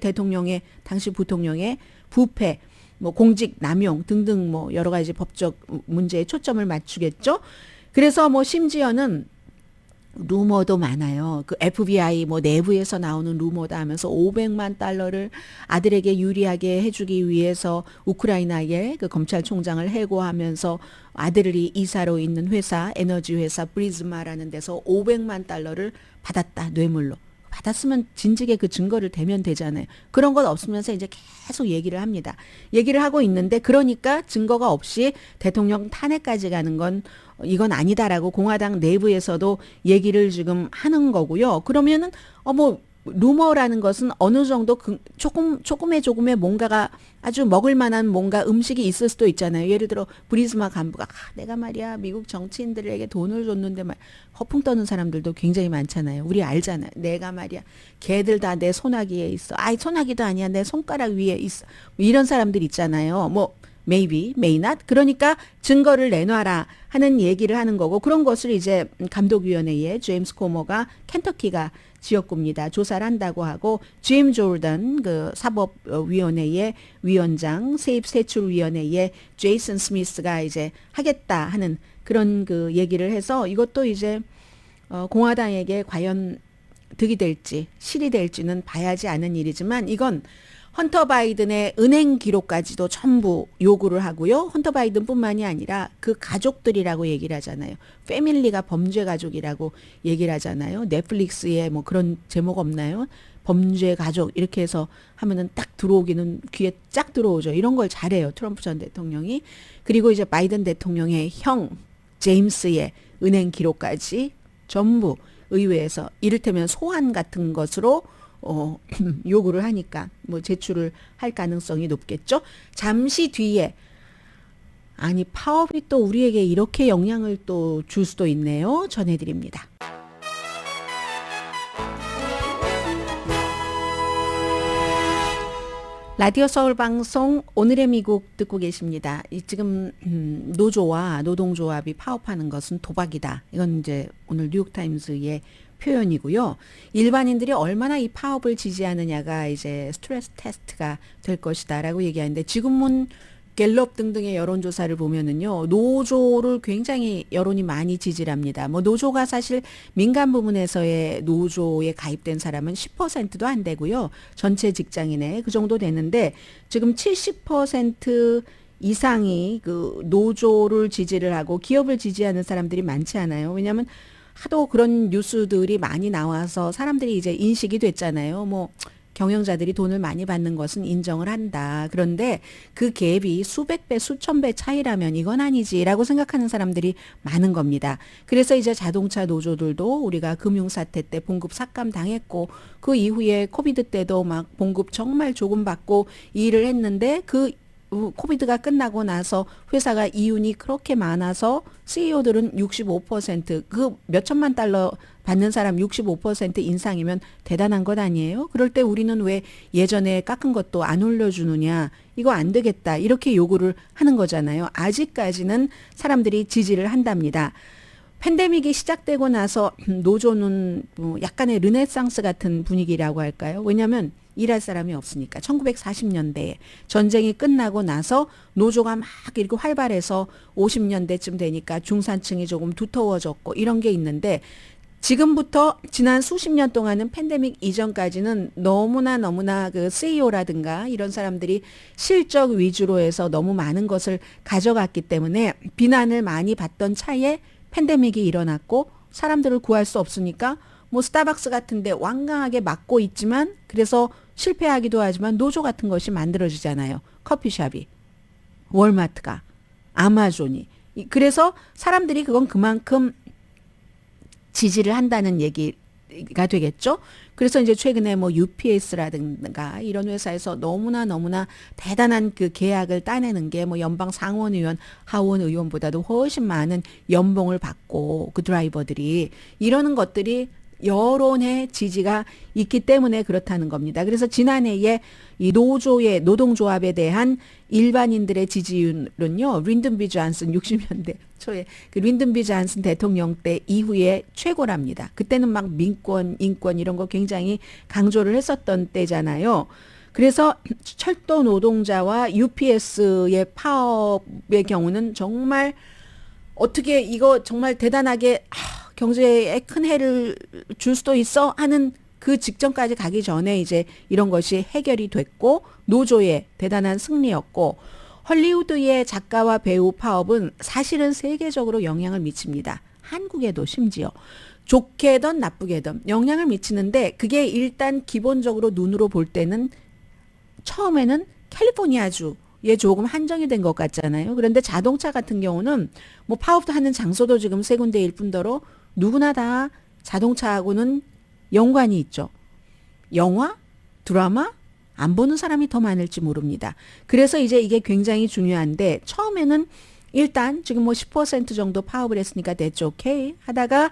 당시 부통령의 부패 뭐 공직 남용 등등 뭐 여러 가지 법적 문제에 초점을 맞추겠죠. 그래서 뭐 심지어는 루머도 많아요. 그 FBI 뭐 내부에서 나오는 루머다 하면서 500만 달러를 아들에게 유리하게 해주기 위해서 우크라이나에 그 검찰총장을 해고하면서 아들이 이사로 있는 회사 에너지 회사 브리즈마라는 데서 500만 달러를 받았다 뇌물로. 받았으면 진즉에 그 증거를 대면 되잖아요. 그런 것 없으면서 이제 계속 얘기를 합니다. 얘기를 하고 있는데 그러니까 증거가 없이 대통령 탄핵까지 가는 건 이건 아니다라고 공화당 내부에서도 얘기를 지금 하는 거고요. 그러면은 뭐 루머라는 것은 어느 정도 조금의 뭔가가 아주 먹을 만한 뭔가 음식이 있을 수도 있잖아요. 예를 들어 부리스마 간부가 내가 말이야 미국 정치인들에게 돈을 줬는데 말 허풍 떠는 사람들도 굉장히 많잖아요. 우리 알잖아요. 내가 말이야 걔들 다 내 손아귀에 있어. 아이 손아귀도 아니야 내 손가락 위에 있어. 뭐 이런 사람들 있잖아요. 뭐 maybe, may not. 그러니까 증거를 내놔라 하는 얘기를 하는 거고 그런 것을 이제 감독위원회에 제임스 코머가 켄터키가 지역구입니다. 조사를 한다고 하고 짐 조던 그 사법위원회의 위원장, 세입세출위원회의 제이슨 스미스가 이제 하겠다 하는 그런 그 얘기를 해서 이것도 이제 공화당에게 과연 득이 될지 실이 될지는 봐야지 않은 일이지만 이건 헌터 바이든의 은행 기록까지도 전부 요구를 하고요. 헌터 바이든뿐만이 아니라 그 가족들이라고 얘기를 하잖아요. 패밀리가 범죄 가족이라고 얘기를 하잖아요. 넷플릭스에 뭐 그런 제목 없나요? 범죄 가족 이렇게 해서 하면은 딱 들어오기는 귀에 쫙 들어오죠. 이런 걸 잘해요. 트럼프 전 대통령이. 그리고 이제 바이든 대통령의 형 제임스의 은행 기록까지 전부 의회에서 이를테면 소환 같은 것으로 요구를 하니까 뭐 제출을 할 가능성이 높겠죠. 잠시 뒤에 아니 파업이 또 우리에게 이렇게 영향을 또 줄 수도 있네요. 전해드립니다. 라디오 서울 방송 오늘의 미국 듣고 계십니다. 지금 노조와 노동조합이 파업하는 것은 도박이다. 이건 이제 오늘 뉴욕타임스의 표현이고요. 일반인들이 얼마나 이 파업을 지지하느냐가 이제 스트레스 테스트가 될 것이다라고 얘기하는데 지금은 갤럽 등등의 여론조사를 보면은요, 노조를 굉장히 여론이 많이 지지를 합니다. 뭐 노조가 사실 민간 부문에서의 노조에 가입된 사람은 10%도 안 되고요. 전체 직장인의 그 정도 되는데 지금 70% 이상이 그 노조를 지지를 하고 기업을 지지하는 사람들이 많지 않아요. 왜냐하면 하도 그런 뉴스들이 많이 나와서 사람들이 이제 인식이 됐잖아요. 뭐 경영자들이 돈을 많이 받는 것은 인정을 한다. 그런데 그 갭이 수백 배, 수천 배 차이라면 이건 아니지라고 생각하는 사람들이 많은 겁니다. 그래서 이제 자동차 노조들도 우리가 금융사태 때 봉급 삭감 당했고 그 이후에 코비드 때도 막 봉급 정말 조금 받고 일을 했는데 그 코비드가 끝나고 나서 회사가 이윤이 그렇게 많아서 CEO들은 65% 그 몇천만 달러 받는 사람 65% 인상이면 대단한 것 아니에요? 그럴 때 우리는 왜 예전에 깎은 것도 안 올려주느냐, 이거 안 되겠다 이렇게 요구를 하는 거잖아요. 아직까지는 사람들이 지지를 한답니다. 팬데믹이 시작되고 나서 노조는 약간의 르네상스 같은 분위기라고 할까요? 왜냐하면 일할 사람이 없으니까 1940년대에 전쟁이 끝나고 나서 노조가 막 이렇게 활발해서 50년대쯤 되니까 중산층이 조금 두터워졌고 이런 게 있는데 지금부터 지난 수십 년 동안은 팬데믹 이전까지는 너무나 그 CEO라든가 이런 사람들이 실적 위주로 해서 너무 많은 것을 가져갔기 때문에 비난을 많이 받던 차에 팬데믹이 일어났고 사람들을 구할 수 없으니까 뭐 스타벅스 같은 데 완강하게 막고 있지만 그래서 실패하기도 하지만 노조 같은 것이 만들어지잖아요. 커피숍이, 월마트가, 아마존이. 그래서 사람들이 그건 그만큼 지지를 한다는 얘기가 되겠죠. 그래서 이제 최근에 뭐 UPS라든가 이런 회사에서 너무나 대단한 그 계약을 따내는 게 뭐 연방 상원의원, 하원의원보다도 훨씬 많은 연봉을 받고 그 드라이버들이 이러는 것들이 여론의 지지가 있기 때문에 그렇다는 겁니다. 그래서 지난해에 이 노조의 노동조합에 대한 일반인들의 지지율은요, 린든 B 존슨 60년대 초에 그 린든 B 존슨 대통령 때 이후에 최고랍니다. 그때는 막 민권, 인권 이런 거 굉장히 강조를 했었던 때잖아요. 그래서 철도 노동자와 UPS의 파업의 경우는 정말 어떻게 이거 정말 대단하게 경제에 큰 해를 줄 수도 있어 하는 그 직전까지 가기 전에 이제 이런 것이 해결이 됐고 노조의 대단한 승리였고 헐리우드의 작가와 배우 파업은 사실은 세계적으로 영향을 미칩니다. 한국에도 심지어 좋게든 나쁘게든 영향을 미치는데 그게 일단 기본적으로 눈으로 볼 때는 처음에는 캘리포니아주 예, 조금 한정이 된 것 같잖아요. 그런데 자동차 같은 경우는 뭐 파업도 하는 장소도 지금 세 군데일 뿐더러 누구나 다 자동차하고는 연관이 있죠. 영화, 드라마 안 보는 사람이 더 많을지 모릅니다. 그래서 이제 이게 굉장히 중요한데 처음에는 일단 지금 뭐 10% 정도 파업을 했으니까 that's okay 하다가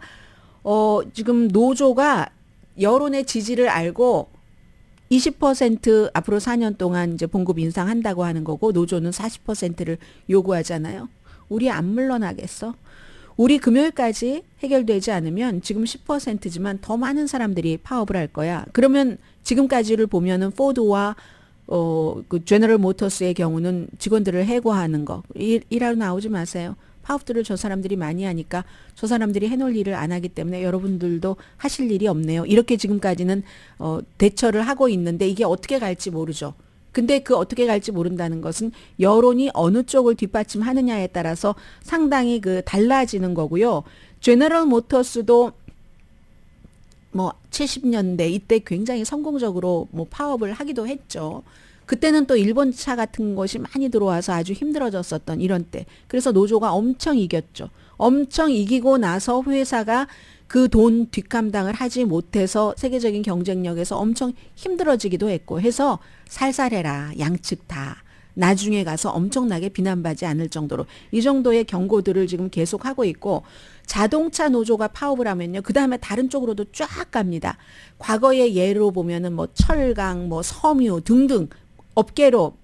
지금 노조가 여론의 지지를 알고 20% 앞으로 4년 동안 이제 봉급 인상한다고 하는 거고 노조는 40%를 요구하잖아요. 우리 안 물러나겠어? 우리 금요일까지 해결되지 않으면 지금 10%지만 더 많은 사람들이 파업을 할 거야. 그러면 지금까지를 보면은 포드와 그 제너럴 모터스의 경우는 직원들을 해고하는 거. 일하러 나오지 마세요. 파업들을 저 사람들이 많이 하니까 저 사람들이 해놓을 일을 안 하기 때문에 여러분들도 하실 일이 없네요. 이렇게 지금까지는 대처를 하고 있는데 이게 어떻게 갈지 모르죠. 근데 그 어떻게 갈지 모른다는 것은 여론이 어느 쪽을 뒷받침하느냐에 따라서 상당히 그 달라지는 거고요. 제너럴 모터스도 뭐 70년대 이때 굉장히 성공적으로 뭐 파업을 하기도 했죠. 그때는 또 일본 차 같은 것이 많이 들어와서 아주 힘들어졌었던 이런 때. 그래서 노조가 엄청 이겼죠. 엄청 이기고 나서 회사가 그 돈 뒷감당을 하지 못해서 세계적인 경쟁력에서 엄청 힘들어지기도 했고 해서 살살해라. 양측 다. 나중에 가서 엄청나게 비난받지 않을 정도로 이 정도의 경고들을 지금 계속하고 있고 자동차 노조가 파업을 하면요. 그 다음에 다른 쪽으로도 쫙 갑니다. 과거의 예로 보면은 뭐 철강, 뭐 섬유 등등 업계로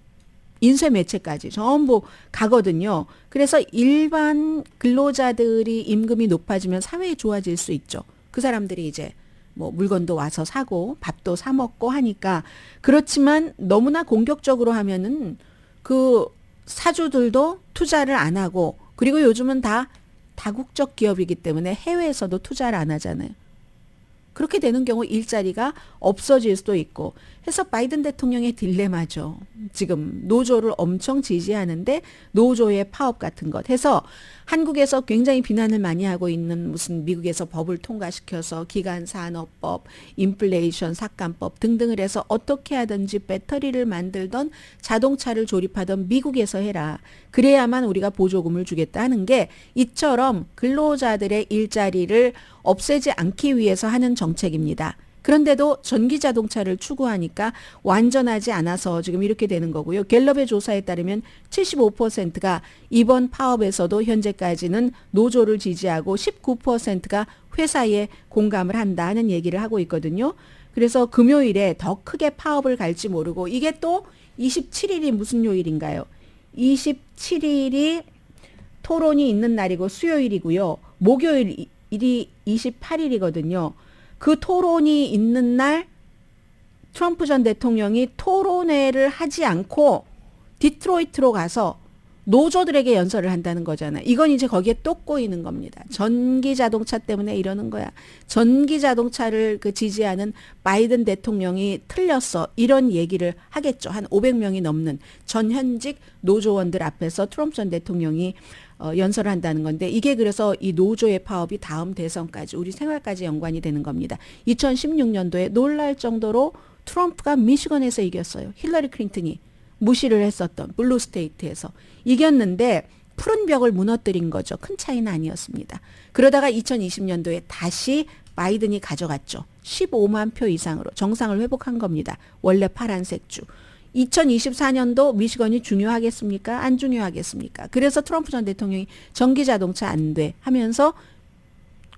인쇄 매체까지 전부 가거든요. 그래서 일반 근로자들이 임금이 높아지면 사회에 좋아질 수 있죠. 그 사람들이 이제 뭐 물건도 와서 사고 밥도 사 먹고 하니까 그렇지만 너무나 공격적으로 하면은 그 사주들도 투자를 안 하고 그리고 요즘은 다 다국적 기업이기 때문에 해외에서도 투자를 안 하잖아요. 그렇게 되는 경우 일자리가 없어질 수도 있고 해서 바이든 대통령의 딜레마죠. 지금 노조를 엄청 지지하는데 노조의 파업 같은 것 해서 한국에서 굉장히 비난을 많이 하고 있는 무슨 미국에서 법을 통과시켜서 기간산업법, 인플레이션 삭감법 등등을 해서 어떻게 하든지 배터리를 만들던 자동차를 조립하던 미국에서 해라. 그래야만 우리가 보조금을 주겠다 하는 게 이처럼 근로자들의 일자리를 없애지 않기 위해서 하는 정책입니다. 그런데도 전기 자동차를 추구하니까 완전하지 않아서 지금 이렇게 되는 거고요. 갤럽의 조사에 따르면 75%가 이번 파업에서도 현재까지는 노조를 지지하고 19%가 회사에 공감을 한다는 얘기를 하고 있거든요. 그래서 금요일에 더 크게 파업을 갈지 모르고 이게 또 27일이 무슨 요일인가요? 27일이 토론이 있는 날이고 수요일이고요. 목요일이 28일이거든요. 그 토론이 있는 날 트럼프 전 대통령이 토론회를 하지 않고 디트로이트로 가서 노조들에게 연설을 한다는 거잖아요. 이건 이제 거기에 또 꼬이는 겁니다. 전기 자동차 때문에 이러는 거야. 전기 자동차를 그 지지하는 바이든 대통령이 틀렸어. 이런 얘기를 하겠죠. 한 500명이 넘는 전현직 노조원들 앞에서 트럼프 전 대통령이 연설을 한다는 건데 이게 그래서 이 노조의 파업이 다음 대선까지 우리 생활까지 연관이 되는 겁니다. 2016년도에 놀랄 정도로 트럼프가 미시건에서 이겼어요. 힐러리 클린턴이 무시를 했었던 블루 스테이트에서 이겼는데 푸른 벽을 무너뜨린 거죠. 큰 차이는 아니었습니다. 그러다가 2020년도에 다시 바이든이 가져갔죠. 15만 표 이상으로 정상을 회복한 겁니다. 원래 파란색 주. 2024년도 미시건이 중요하겠습니까? 안 중요하겠습니까? 그래서 트럼프 전 대통령이 전기자동차 안 돼 하면서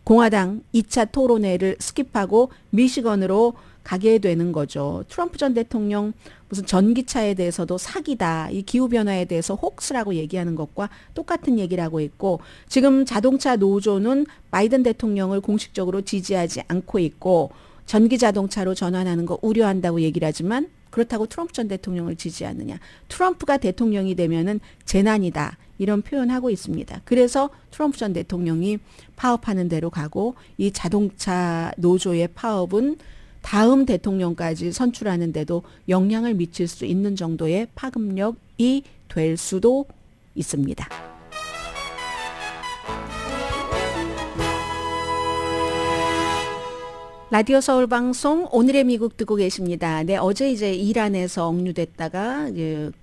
공화당 2차 토론회를 스킵하고 미시건으로 가게 되는 거죠. 트럼프 전 대통령 무슨 전기차에 대해서도 사기다. 이 기후변화에 대해서 혹스라고 얘기하는 것과 똑같은 얘기를 하고 있고 지금 자동차 노조는 바이든 대통령을 공식적으로 지지하지 않고 있고 전기자동차로 전환하는 거 우려한다고 얘기를 하지만 그렇다고 트럼프 전 대통령을 지지하느냐. 트럼프가 대통령이 되면은 재난이다. 이런 표현하고 있습니다. 그래서 트럼프 전 대통령이 파업하는 대로 가고 이 자동차 노조의 파업은 다음 대통령까지 선출하는 데도 영향을 미칠 수 있는 정도의 파급력이 될 수도 있습니다. 라디오 서울 방송 오늘의 미국 듣고 계십니다. 네, 어제 이제 이란에서 억류됐다가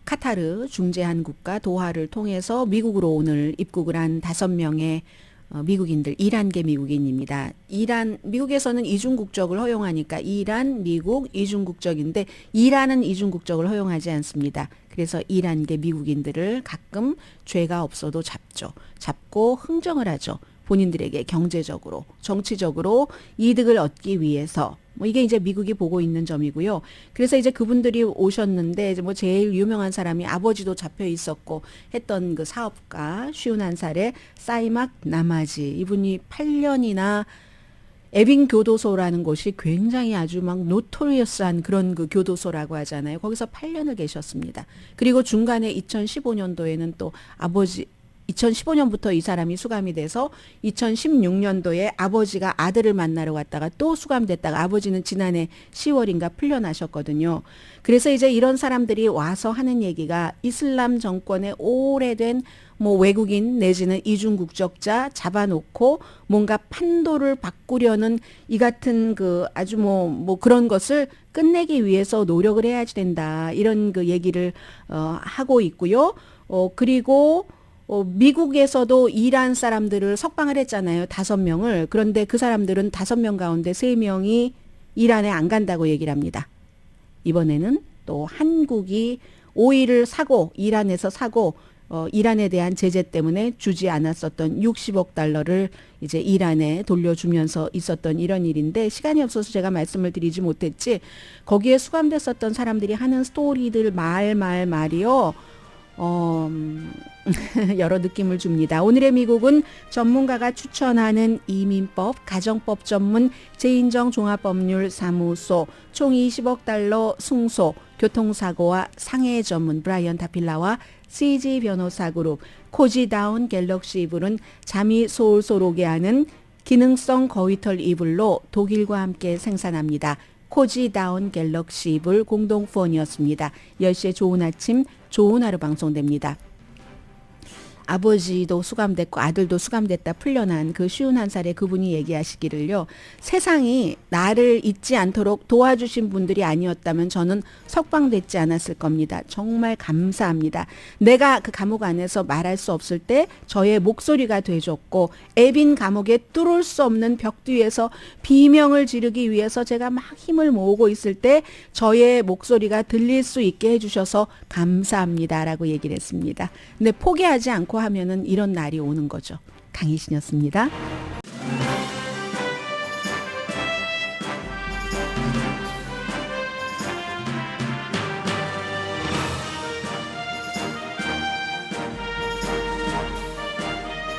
카타르 중재한 국가 도하를 통해서 미국으로 오늘 입국을 한 5명의 미국인들, 이란계 미국인입니다. 미국에서는 이중국적을 허용하니까 이란, 미국, 이중국적인데 이란은 이중국적을 허용하지 않습니다. 그래서 이란계 미국인들을 가끔 죄가 없어도 잡고 흥정을 하죠. 본인들에게 경제적으로, 정치적으로 이득을 얻기 위해서. 뭐 이게 이제 미국이 보고 있는 점이고요. 그래서 이제 그분들이 오셨는데 이제 뭐 제일 유명한 사람이 아버지도 잡혀 있었고 했던 그 사업가 51살의 사이막 나마지, 이분이 8년이나 에빙 교도소라는 곳이 굉장히 아주 막 노토리어스한 그런 그 교도소라고 하잖아요. 거기서 8년을 계셨습니다. 그리고 중간에 2015년도에는 또 2015년부터 이 사람이 수감이 돼서 2016년도에 아버지가 아들을 만나러 갔다가 또 수감됐다가 아버지는 지난해 10월인가 풀려나셨거든요. 그래서 이제 이런 사람들이 와서 하는 얘기가 이슬람 정권의 오래된 뭐 외국인 내지는 이중국적자 잡아놓고 뭔가 판도를 바꾸려는 이 같은 그 아주 뭐 그런 것을 끝내기 위해서 노력을 해야지 된다. 이런 그 얘기를 하고 있고요. 그리고 미국에서도 이란 사람들을 석방을 했잖아요. 5명을. 그런데 그 사람들은 5명 가운데 3명이 이란에 안 간다고 얘기를 합니다. 이번에는 또 한국이 오일을 사고 이란에서 사고 이란에 대한 제재 때문에 주지 않았었던 60억 달러를 이제 이란에 돌려주면서 있었던 이런 일인데 시간이 없어서 제가 말씀을 드리지 못했지 거기에 수감됐었던 사람들이 하는 스토리들 말이요. 여러 느낌을 줍니다. 오늘의 미국은 전문가가 추천하는 이민법, 가정법 전문 재인정 종합법률 사무소, 총 20억 달러 승소, 교통사고와 상해 전문 브라이언 다필라와 CG 변호사 그룹, 코지다운 갤럭시 이불은 잠이 솔솔 오게 하는 기능성 거위털 이불로 독일과 함께 생산합니다. 코지다운 갤럭시 이불 공동 후원이었습니다. 10시에 좋은 아침, 좋은 하루 방송됩니다. 아버지도 수감됐고 아들도 수감됐다 풀려난 그 51살의 그분이 얘기하시기를요. 세상이 나를 잊지 않도록 도와주신 분들이 아니었다면 저는 석방됐지 않았을 겁니다. 정말 감사합니다. 내가 그 감옥 안에서 말할 수 없을 때 저의 목소리가 돼줬고 에빈 감옥에 뚫을 수 없는 벽 뒤에서 비명을 지르기 위해서 제가 막 힘을 모으고 있을 때 저의 목소리가 들릴 수 있게 해주셔서 감사합니다라고 얘기를 했습니다. 근데 포기하지 않고 하면은 이런 날이 오는 거죠. 강희신이었습니다.